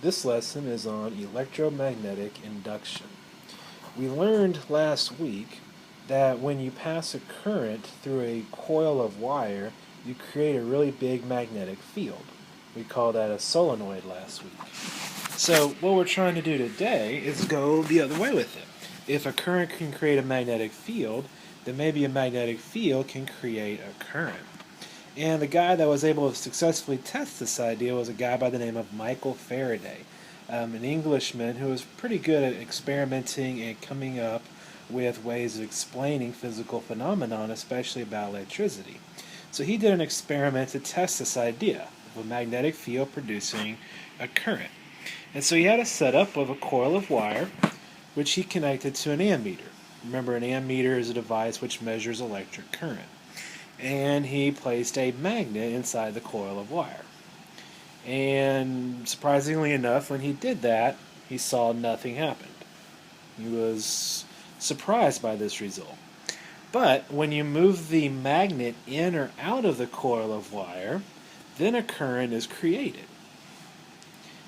This lesson is on electromagnetic induction. We learned last week that when you pass a current through a coil of wire, you create a really big magnetic field. We called that a solenoid last week. So what we're trying to do today is go the other way with it. If a current can create a magnetic field, then maybe a magnetic field can create a current. And the guy that was able to successfully test this idea was a guy by the name of Michael Faraday, an Englishman who was pretty good at experimenting and coming up with ways of explaining physical phenomenon, especially about electricity. So he did an experiment to test this idea of a magnetic field producing a current. And so he had a setup of a coil of wire, which he connected to an ammeter. Remember, an ammeter is a device which measures electric current. And he placed a magnet inside the coil of wire. And surprisingly enough, when he did that, he saw nothing happen. He was surprised by this result. But when you move the magnet in or out of the coil of wire, then a current is created.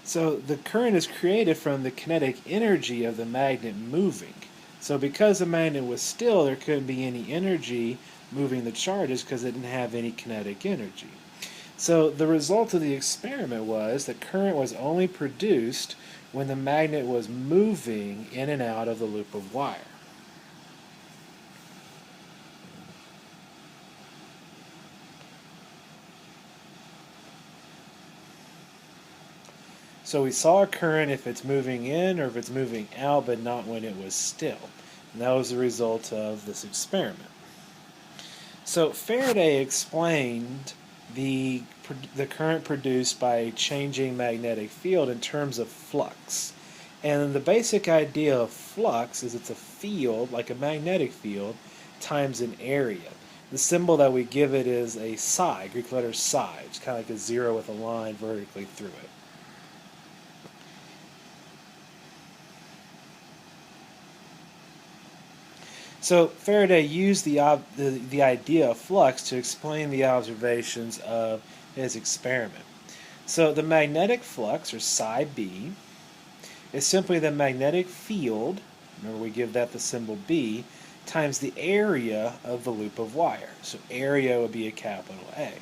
So the current is created from the kinetic energy of the magnet moving. So because the magnet was still, there couldn't be any energy moving the charges because it didn't have any kinetic energy. So the result of the experiment was that current was only produced when the magnet was moving in and out of the loop of wire. So we saw a current if it's moving in or if it's moving out, but not when it was still. And that was the result of this experiment. So Faraday explained the current produced by changing magnetic field in terms of flux. And the basic idea of flux is it's a field, like a magnetic field, times an area. The symbol that we give it is a psi, Greek letter psi. It's kind of like a zero with a line vertically through it. So Faraday used the idea of flux to explain the observations of his experiment. So the magnetic flux, or psi b, is simply the magnetic field, remember we give that the symbol b, times the area of the loop of wire. So area would be a capital A.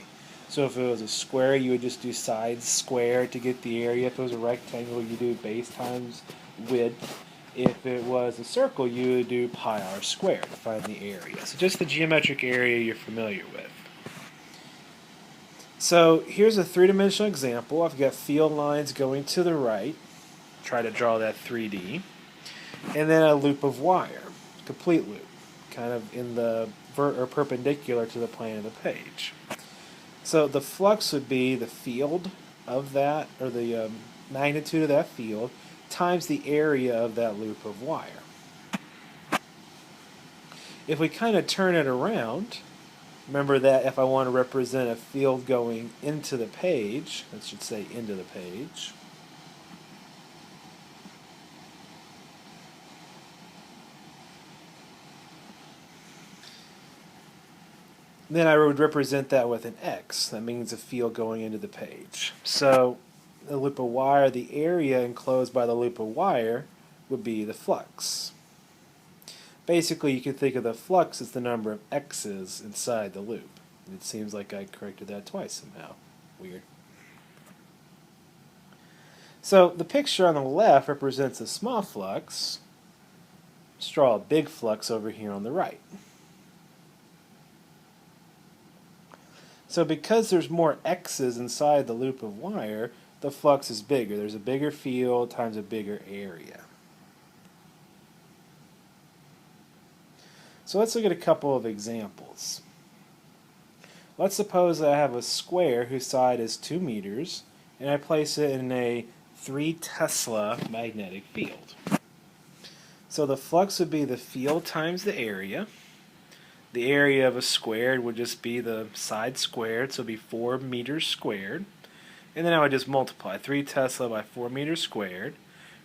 So if it was a square, you would just do sides squared to get the area. If it was a rectangle, you do base times width. If it was a circle, you would do pi r squared to find the area. So just the geometric area you're familiar with. So here's a three-dimensional example. I've got field lines going to the right. Try to draw that 3D. And then a loop of wire, complete loop, kind of in the or perpendicular to the plane of the page. So the flux would be the field of that, or the magnitude of that field, times the area of that loop of wire. If we kind of turn it around, remember that if I want to represent a field going into the page, I should say into the page, then I would represent that with an X. That means a field going into the page. So the loop of wire, the area enclosed by the loop of wire would be the flux. Basically, you can think of the flux as the number of X's inside the loop. It seems like I corrected that twice somehow. Weird. So the picture on the left represents a small flux. Let's draw a big flux over here on the right. So because there's more X's inside the loop of wire, the flux is bigger. There's a bigger field times a bigger area. So let's look at a couple of examples. Let's suppose that I have a square whose side is 2 meters, and I place it in a 3 Tesla magnetic field. So the flux would be the field times the area. The area of a squared would just be the side squared, so it would be 4 meters squared. And then I would just multiply 3 Tesla by 4 meters squared,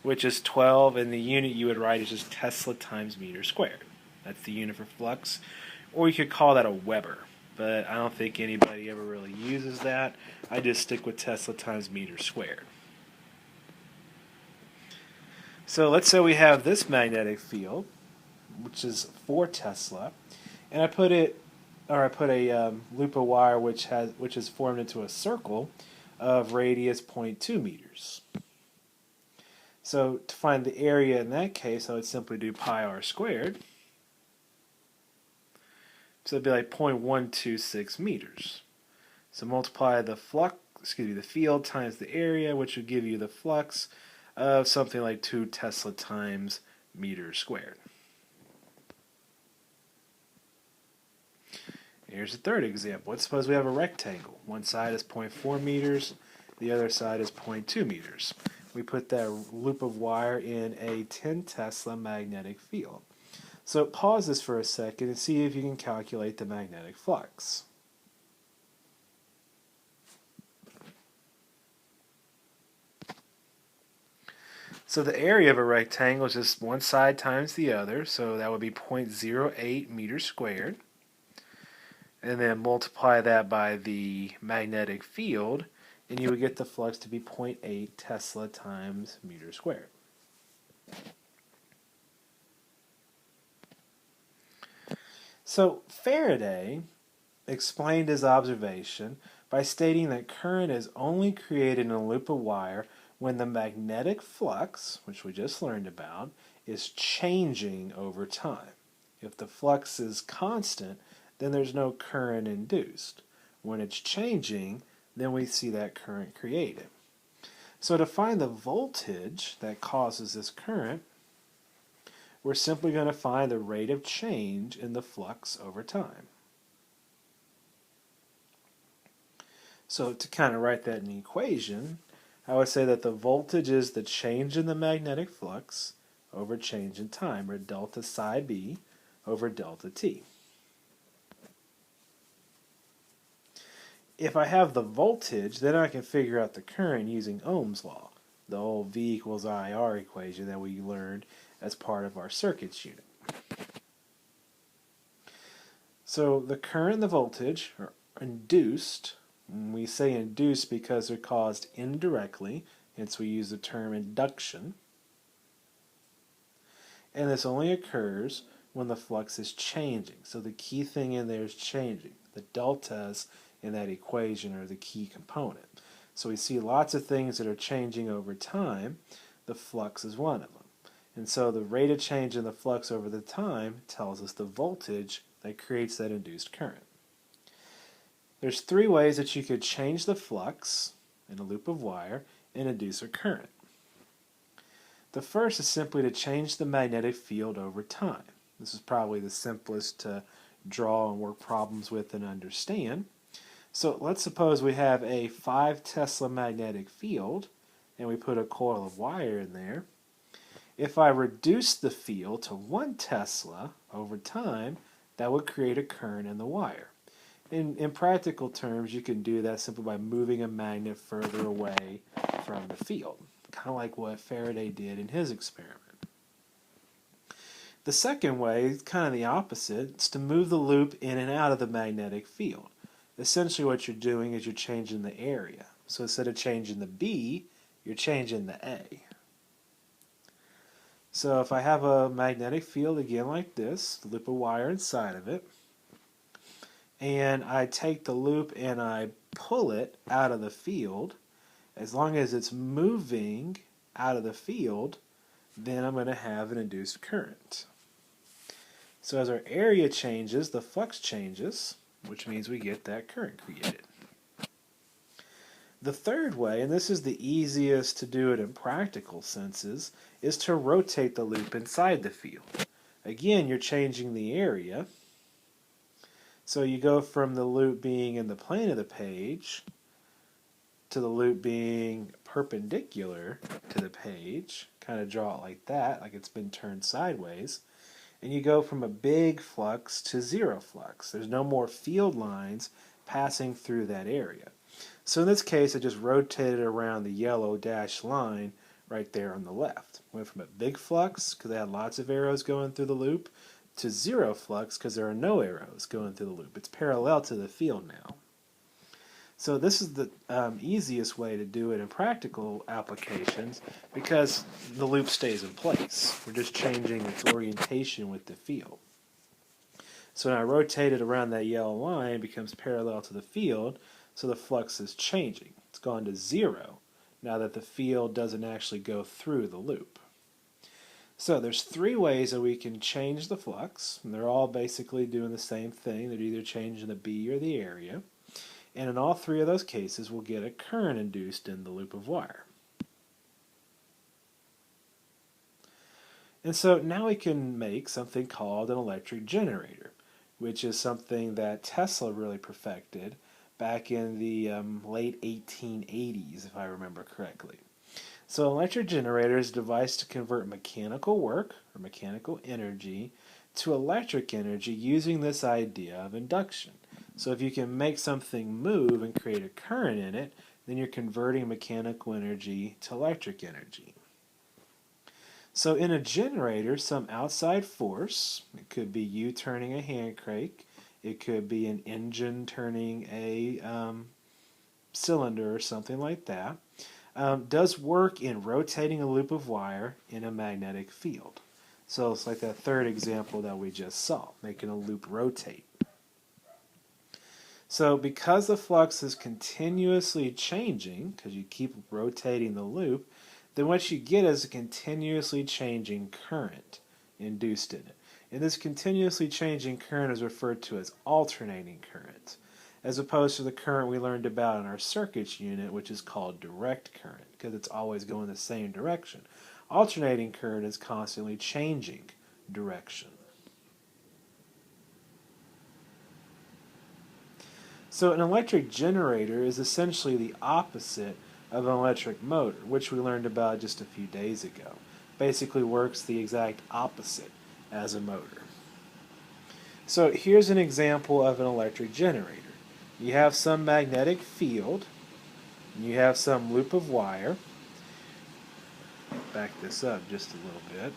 which is 12, and the unit you would write is just Tesla times meter squared. That's the unit for flux. Or you could call that a Weber, but I don't think anybody ever really uses that. I just stick with Tesla times meter squared. So let's say we have this magnetic field, which is 4 Tesla, and I put a loop of wire which is formed into a circle of radius zero point 0.2 meters. So to find the area in that case, I would simply do pi r squared. So it'd be like 0.126 meters. So multiply the field times the area, which would give you the flux of something like 2 Tesla times meter squared. Here's a third example. Let's suppose we have a rectangle. One side is 0.4 meters, the other side is 0.2 meters. We put that loop of wire in a 10 Tesla magnetic field. So pause this for a second and see if you can calculate the magnetic flux. So the area of a rectangle is just one side times the other, so that would be 0.08 meters squared. And then multiply that by the magnetic field, and you would get the flux to be 0.8 Tesla times meter squared. So Faraday explained his observation by stating that current is only created in a loop of wire when the magnetic flux, which we just learned about, is changing over time. If the flux is constant, then there's no current induced. When it's changing, then we see that current created. So to find the voltage that causes this current, we're simply going to find the rate of change in the flux over time. So to kind of write that in the equation, I would say that the voltage is the change in the magnetic flux over change in time, or delta psi b over delta t. If I have the voltage, then I can figure out the current using Ohm's law, the old V equals IR equation that we learned as part of our circuits unit. So the current and the voltage are induced. We say induced because they're caused indirectly, hence we use the term induction. And this only occurs when the flux is changing. So the key thing in there is changing. The deltas in that equation are the key component. So we see lots of things that are changing over time. The flux is one of them. And so the rate of change in the flux over the time tells us the voltage that creates that induced current. There's 3 ways that you could change the flux in a loop of wire and induce a current. The first is simply to change the magnetic field over time. This is probably the simplest to draw and work problems with and understand. So let's suppose we have a 5 Tesla magnetic field and we put a coil of wire in there. If I reduce the field to 1 Tesla over time, that would create a current in the wire. In practical terms, you can do that simply by moving a magnet further away from the field, kind of like what Faraday did in his experiment. The second way is kind of the opposite. It's to move the loop in and out of the magnetic field. Essentially what you're doing is you're changing the area. So instead of changing the B, you're changing the A. So if I have a magnetic field again like this, the loop of wire inside of it, and I take the loop and I pull it out of the field, as long as it's moving out of the field, then I'm going to have an induced current. So as our area changes, the flux changes, which means we get that current created. The third way, and this is the easiest to do it in practical senses, is to rotate the loop inside the field. Again, you're changing the area. So you go from the loop being in the plane of the page to the loop being perpendicular to the page. Kind of draw it like that, like it's been turned sideways. And you go from a big flux to zero flux. There's no more field lines passing through that area. So in this case, I just rotated around the yellow dashed line right there on the left. Went from a big flux, because it had lots of arrows going through the loop, to zero flux, because there are no arrows going through the loop. It's parallel to the field now. So this is the easiest way to do it in practical applications because the loop stays in place. We're just changing its orientation with the field. So when I rotate it around that yellow line, it becomes parallel to the field, so the flux is changing. It's gone to zero now that the field doesn't actually go through the loop. So there's three ways that we can change the flux, and they're all basically doing the same thing. They're either changing the B or the area. And in all three of those cases, we'll get a current induced in the loop of wire. And so now we can make something called an electric generator, which is something that Tesla really perfected back in the late 1880s, if I remember correctly. So an electric generator is a device to convert mechanical work, or mechanical energy, to electric energy using this idea of induction. So if you can make something move and create a current in it, then you're converting mechanical energy to electric energy. So in a generator, some outside force, it could be you turning a hand crank, it could be an engine turning a cylinder or something like that, does work in rotating a loop of wire in a magnetic field. So it's like that third example that we just saw, making a loop rotate. So because the flux is continuously changing, because you keep rotating the loop, then what you get is a continuously changing current induced in it. And this continuously changing current is referred to as alternating current, as opposed to the current we learned about in our circuits unit, which is called direct current, because it's always going the same direction. Alternating current is constantly changing direction. So an electric generator is essentially the opposite of an electric motor, which we learned about just a few days ago. Basically works the exact opposite as a motor. So here's an example of an electric generator. You have some magnetic field, and you have some loop of wire. Back this up just a little bit.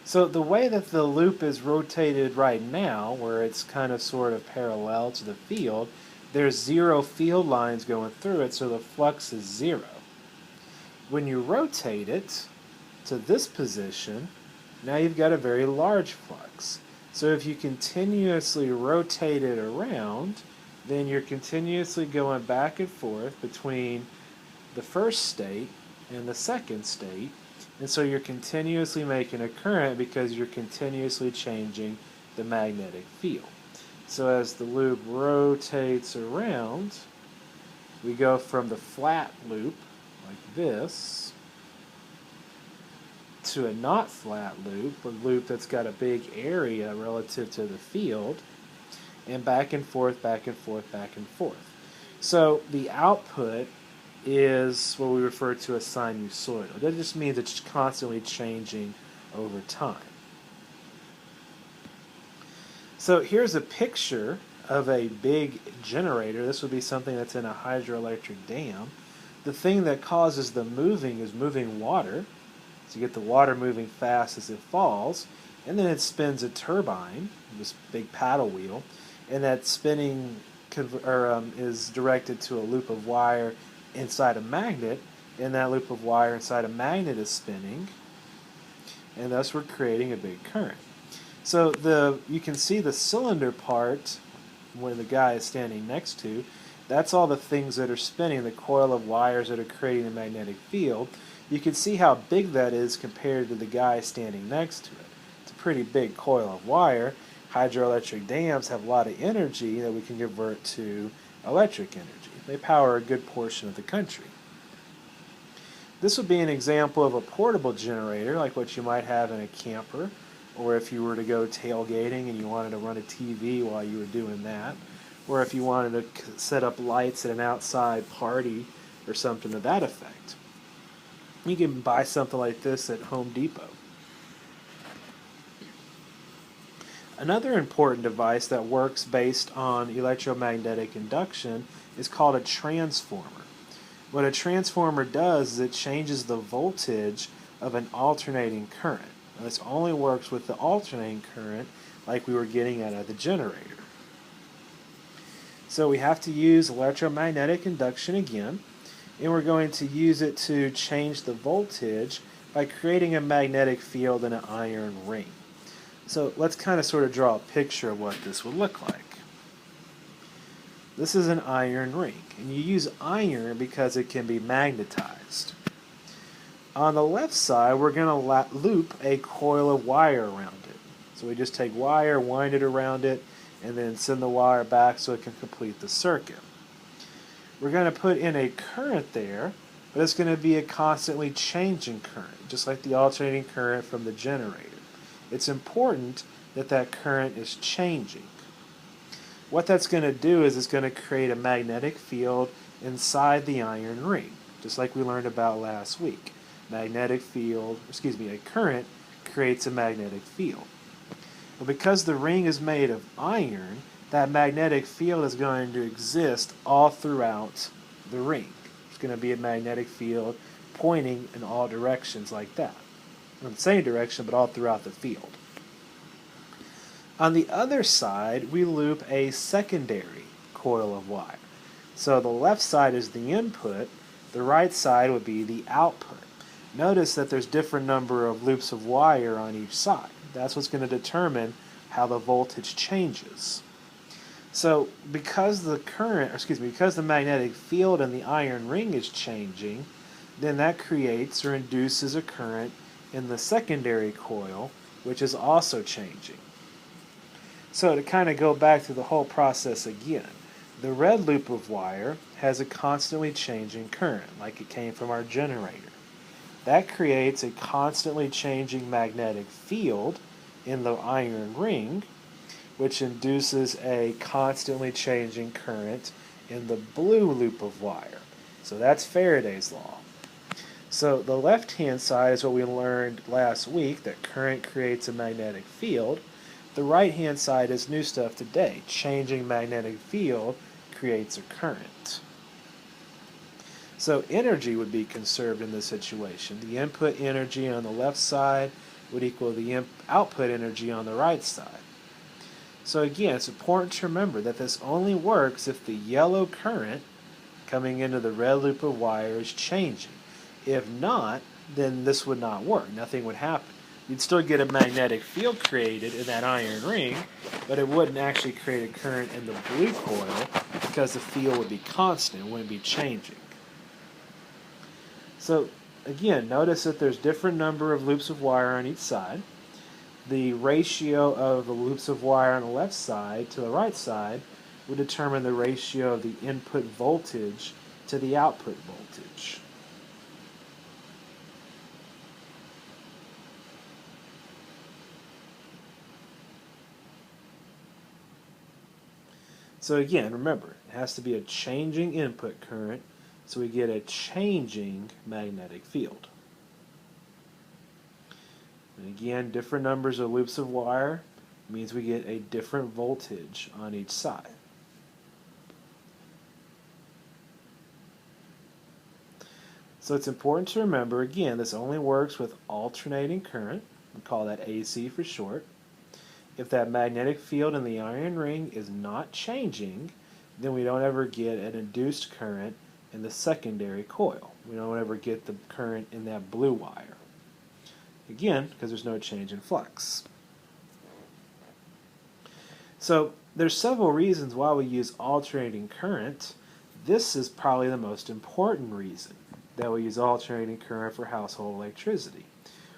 So the way that the loop is rotated right now, where it's kind of sort of parallel to the field, there's zero field lines going through it, so the flux is zero. When you rotate it to this position, now you've got a very large flux. So if you continuously rotate it around, then you're continuously going back and forth between the first state and the second state, and so you're continuously making a current because you're continuously changing the magnetic field. So as the loop rotates around, we go from the flat loop, like this, to a not flat loop, a loop that's got a big area relative to the field, and back and forth, back and forth, back and forth. So the output is what we refer to as sinusoidal. That just means it's constantly changing over time. So here's a picture of a big generator. This would be something that's in a hydroelectric dam. The thing that causes the moving is moving water. So you get the water moving fast as it falls, and then it spins a turbine, this big paddle wheel, and that spinning is directed to a loop of wire inside a magnet, and that loop of wire inside a magnet is spinning, and thus we're creating a big current. So you can see the cylinder part where the guy is standing next to, that's all the things that are spinning, the coil of wires that are creating the magnetic field. You can see how big that is compared to the guy standing next to it. It's a pretty big coil of wire. Hydroelectric dams have a lot of energy that we can convert to electric energy. They power a good portion of the country. This would be an example of a portable generator, like what you might have in a camper, or if you were to go tailgating and you wanted to run a TV while you were doing that, or if you wanted to set up lights at an outside party or something to that effect. You can buy something like this at Home Depot. Another important device that works based on electromagnetic induction is called a transformer. What a transformer does is it changes the voltage of an alternating current. Now, this only works with the alternating current like we were getting out of the generator. So we have to use electromagnetic induction again, and we're going to use it to change the voltage by creating a magnetic field in an iron ring. So let's kind of sort of draw a picture of what this would look like. This is an iron ring, and you use iron because it can be magnetized. On the left side, we're going to loop a coil of wire around it. So we just take wire, wind it around it, and then send the wire back so it can complete the circuit. We're going to put in a current there, but it's going to be a constantly changing current, just like the alternating current from the generator. It's important that that current is changing. What that's going to do is it's going to create a magnetic field inside the iron ring, just like we learned about last week. A current creates a magnetic field. But because the ring is made of iron, that magnetic field is going to exist all throughout the ring. It's going to be a magnetic field pointing in all directions like that. In the same direction, but all throughout the field. On the other side, we loop a secondary coil of wire. So the left side is the input, the right side would be the output. Notice that there's different number of loops of wire on each side. That's what's going to determine how the voltage changes. So because the magnetic field in the iron ring is changing, then that creates or induces a current in the secondary coil, which is also changing. So to kind of go back through the whole process again, the red loop of wire has a constantly changing current, like it came from our generator. That creates a constantly changing magnetic field in the iron ring, which induces a constantly changing current in the blue loop of wire. So that's Faraday's law. So the left-hand side is what we learned last week, that current creates a magnetic field. The right-hand side is new stuff today. Changing magnetic field creates a current. So energy would be conserved in this situation. The input energy on the left side would equal the output energy on the right side. So again, it's important to remember that this only works if the yellow current coming into the red loop of wire is changing. If not, then this would not work. Nothing would happen. You'd still get a magnetic field created in that iron ring, but it wouldn't actually create a current in the blue coil because the field would be constant. It wouldn't be changing. So again, notice that there's different number of loops of wire on each side. The ratio of the loops of wire on the left side to the right side would determine the ratio of the input voltage to the output voltage. So again, remember, it has to be a changing input current, so we get a changing magnetic field. And again, different numbers of loops of wire means we get a different voltage on each side. So it's important to remember, again, this only works with alternating current. We call that AC for short. If that magnetic field in the iron ring is not changing, then we don't ever get an induced current in the secondary coil. We don't ever get the current in that blue wire. Again, because there's no change in flux. So there's several reasons why we use alternating current. This is probably the most important reason that we use alternating current for household electricity.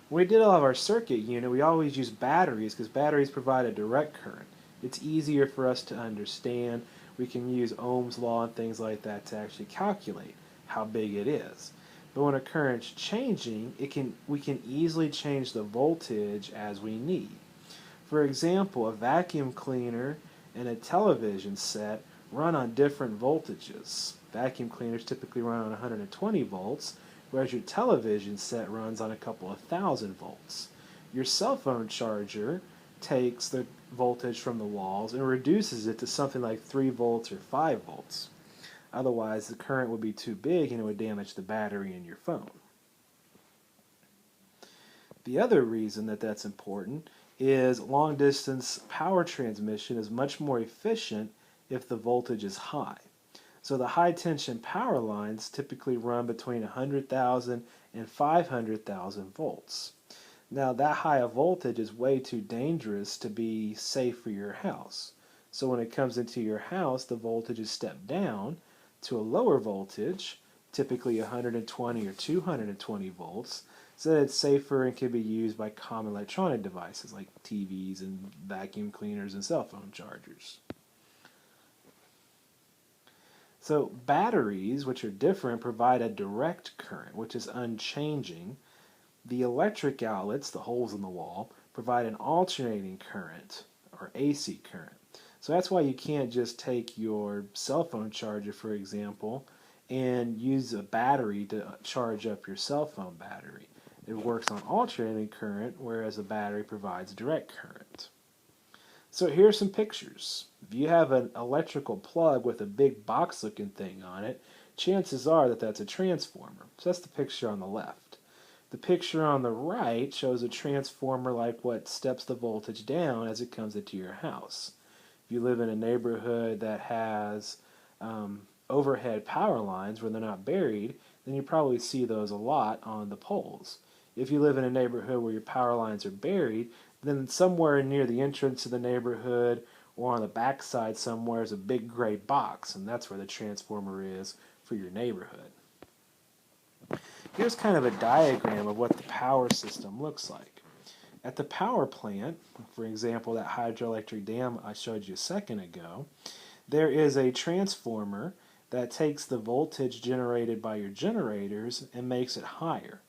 When we did all of our circuit unit, we always use batteries because batteries provide a direct current. It's easier for us to understand. We can use Ohm's law and things like that to actually calculate how big it is. But when a current's changing, we can easily change the voltage as we need. For example, a vacuum cleaner and a television set run on different voltages. Vacuum cleaners typically run on 120 volts, whereas your television set runs on a couple of thousand volts. Your cell phone charger takes the voltage from the walls and reduces it to something like 3 volts or 5 volts. Otherwise, the current would be too big and it would damage the battery in your phone. The other reason that that's important is long-distance power transmission is much more efficient if the voltage is high. So the high tension power lines typically run between 100,000 and 500,000 volts. Now that high a voltage is way too dangerous to be safe for your house. So when it comes into your house, the voltage is stepped down to a lower voltage, typically 120 or 220 volts, so that it's safer and can be used by common electronic devices like TVs and vacuum cleaners and cell phone chargers. So batteries, which are different, provide a direct current, which is unchanging. The electric outlets, the holes in the wall, provide an alternating current, or AC current. So that's why you can't just take your cell phone charger, for example, and use a battery to charge up your cell phone battery. It works on alternating current, whereas a battery provides direct current. So here's some pictures. If you have an electrical plug with a big box looking thing on it, chances are that that's a transformer. So that's the picture on the left. The picture on the right shows a transformer like what steps the voltage down as it comes into your house. If you live in a neighborhood that has overhead power lines where they're not buried, then you probably see those a lot on the poles. If you live in a neighborhood where your power lines are buried, then somewhere near the entrance to the neighborhood or on the backside somewhere is a big gray box, and that's where the transformer is for your neighborhood. Here's kind of a diagram of what the power system looks like. At the power plant, for example, that hydroelectric dam I showed you a second ago, there is a transformer that takes the voltage generated by your generators and makes it higher.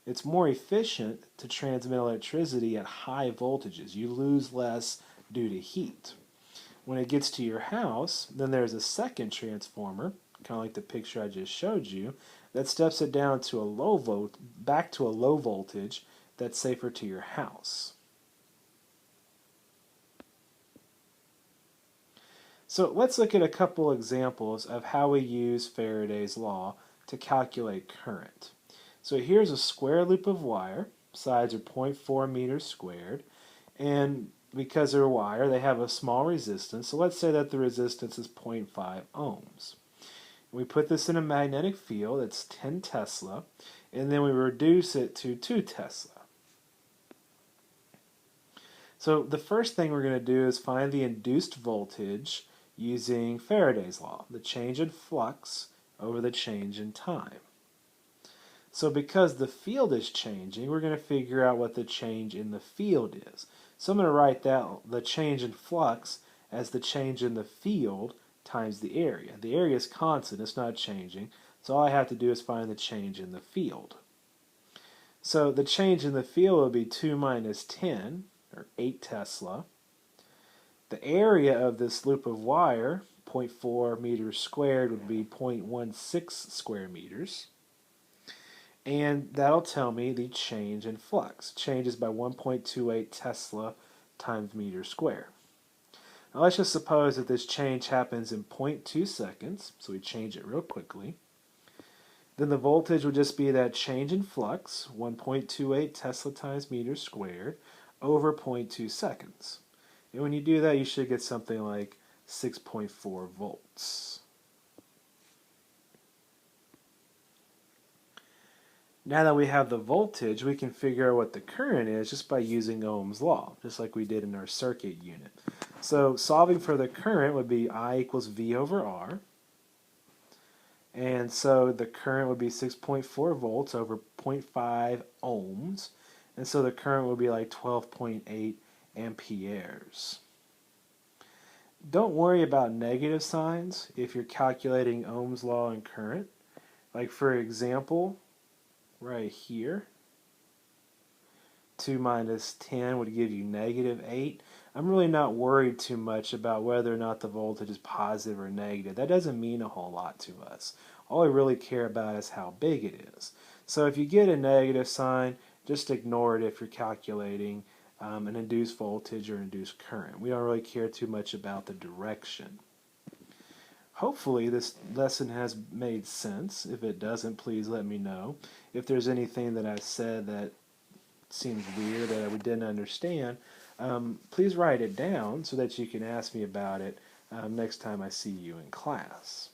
It's more efficient to transmit electricity at high voltages. You lose less due to heat. When it gets to your house, then there's a second transformer, kind of like the picture I just showed you, that steps it down to back to a low voltage that's safer to your house. So let's look at a couple examples of how we use Faraday's law to calculate current. So here's a square loop of wire. Sides are 0.4 meters squared. And because they're wire, they have a small resistance. So let's say that the resistance is 0.5 ohms. We put this in a magnetic field that's 10 Tesla, and then we reduce it to 2 Tesla. So the first thing we're going to do is find the induced voltage using Faraday's law, the change in flux over the change in time. So because the field is changing, we're going to figure out what the change in the field is. So I'm going to write the change in flux as the change in the field times the area. The area is constant, it's not changing, so all I have to do is find the change in the field. So the change in the field will be 2 minus 10, or 8 Tesla. The area of this loop of wire, 0.4 meters squared, would be 0.16 square meters. And that'll tell me the change in flux. Changes by 1.28 Tesla times meter squared. Now let's just suppose that this change happens in 0.2 seconds, so we change it real quickly. Then the voltage would just be that change in flux, 1.28 Tesla times meter squared, over 0.2 seconds. And when you do that, you should get something like 6.4 volts. Now that we have the voltage, we can figure out what the current is just by using Ohm's law, just like we did in our circuit unit. So solving for the current would be I equals V over R. And so the current would be 6.4 volts over 0.5 ohms. And so the current would be like 12.8 amperes. Don't worry about negative signs if you're calculating Ohm's law and current. Like for example, right here, 2 minus 10 would give you negative 8. I'm really not worried too much about whether or not the voltage is positive or negative. That doesn't mean a whole lot to us. All we really care about is how big it is. So if you get a negative sign, just ignore it if you're calculating an induced voltage or induced current. We don't really care too much about the direction. Hopefully this lesson has made sense. If it doesn't, please let me know. If there's anything that I said that seems weird that we didn't understand, please write it down so that you can ask me about it next time I see you in class.